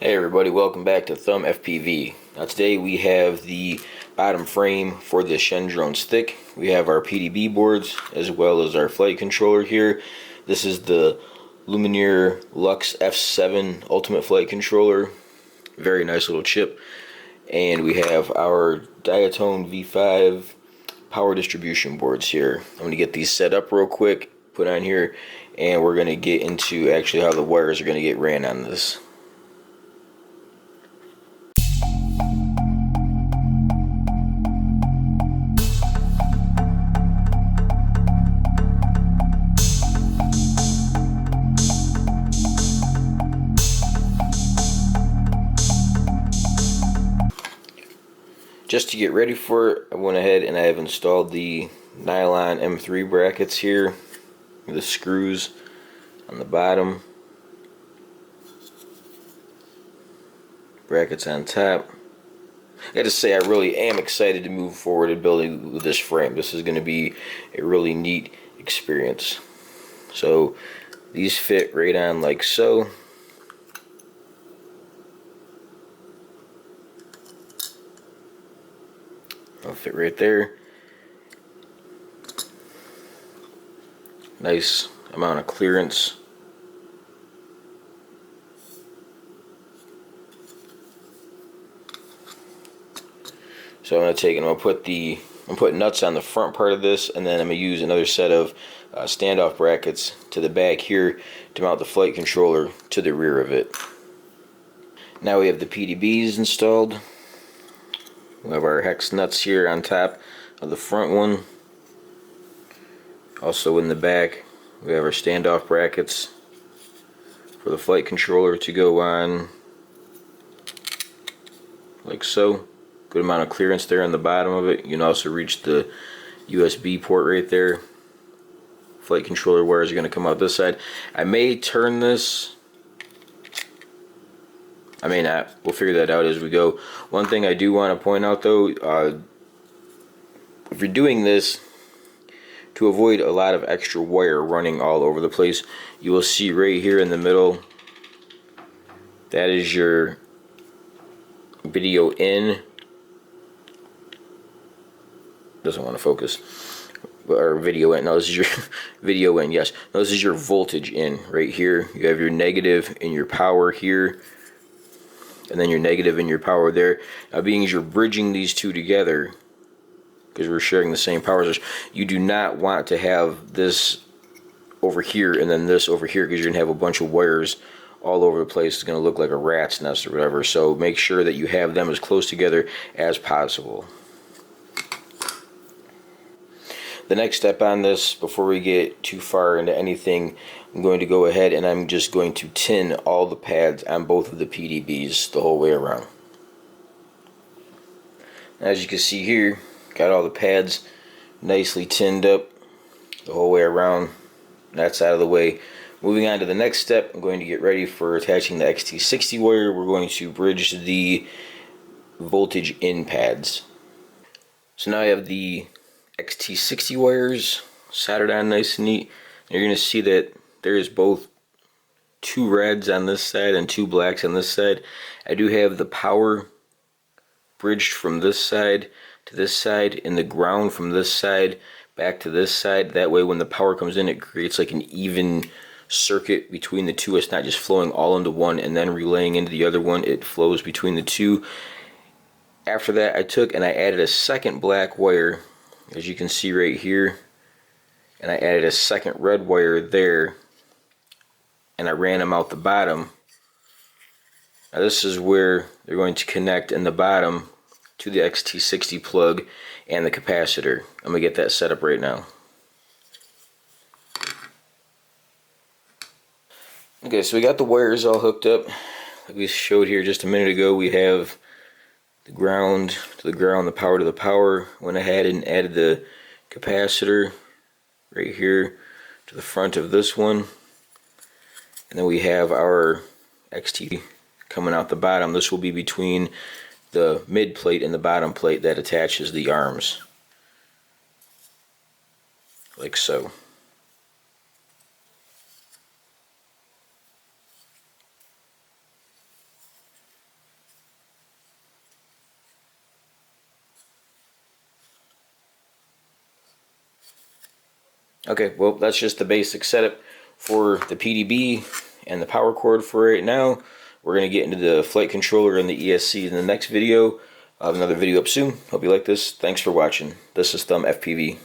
Hey everybody, welcome back to Thumb FPV. Now today we have the bottom frame for the Shendrone's Thicc. We have our PDB boards as well as our flight controller here. This is the Lumineer Lux F7 Ultimate Flight Controller. Very nice little chip. And we have our Diatone V5 power distribution boards here. I'm going to get these set up real quick, put on here, and we're going to get into actually how the wires are going to get ran on this. Just to get ready for it, I went ahead and I have installed the nylon M3 brackets here, the screws on the bottom, brackets on top. I gotta say, I really am excited to move forward in building with this frame. This is going to be a really neat experience. So these fit right on like so. I'll fit right there. Nice amount of clearance. So I'm gonna put nuts on the front part of this, and then I'm gonna use another set of standoff brackets to the back here to mount the flight controller to the rear of it. Now we have the PDBs installed. We have our hex nuts here on top of the front one. Also in the back, we have our standoff brackets for the flight controller to go on, like so. Good amount of clearance there on the bottom of it. You can also reach the USB port right there. Flight controller wires are going to come out this side. I may turn this. I may not. We'll figure that out as we go. One thing I do want to point out though, if you're doing this, to avoid a lot of extra wire running all over the place, you will see right here in the middle, that is your video in. Doesn't want to focus. Or video in. No, this is your video in. Yes. No, this is your voltage in right here. You have your negative and your power here, and then your negative and your power there. Now, being as you're bridging these two together, because we're sharing the same power source, you do not want to have this over here and then this over here, because you're gonna have a bunch of wires all over the place. It's gonna look like a rat's nest or whatever. So make sure that you have them as close together as possible. The next step on this, before we get too far into anything, I'm going to go ahead and I'm just going to tin all the pads on both of the PDBs the whole way around. As you can see here, got all the pads nicely tinned up the whole way around. That's out of the way. Moving on to the next step, I'm going to get ready for attaching the XT60 wire. We're going to bridge the voltage in pads. So now I have the XT60 wires soldered on nice and neat. You're going to see that there's both two reds on this side and two blacks on this side. I do have the power bridged from this side to this side, and the ground from this side back to this side. That way when the power comes in, it creates like an even circuit between the two. It's not just flowing all into one and then relaying into the other one. It flows between the two. After that, I took and I added a second black wire, as you can see right here, and I added a second red wire there, and I ran them out the bottom. Now this is where they're going to connect in the bottom to the XT60 plug and the capacitor. I'm going to get that set up right now. Okay, so we got the wires all hooked up. Like we showed here just a minute ago, we have the ground to the ground, the power to the power. Went ahead and added the capacitor right here to the front of this one. And then we have our XT coming out the bottom. This will be between the mid plate and the bottom plate that attaches the arms, like so. Okay, well, that's just the basic setup for the PDB and the power cord for right now. We're going to get into the flight controller and the ESC in the next video. I'll have another video up soon. Hope you like this. Thanks for watching. This is Thumb FPV.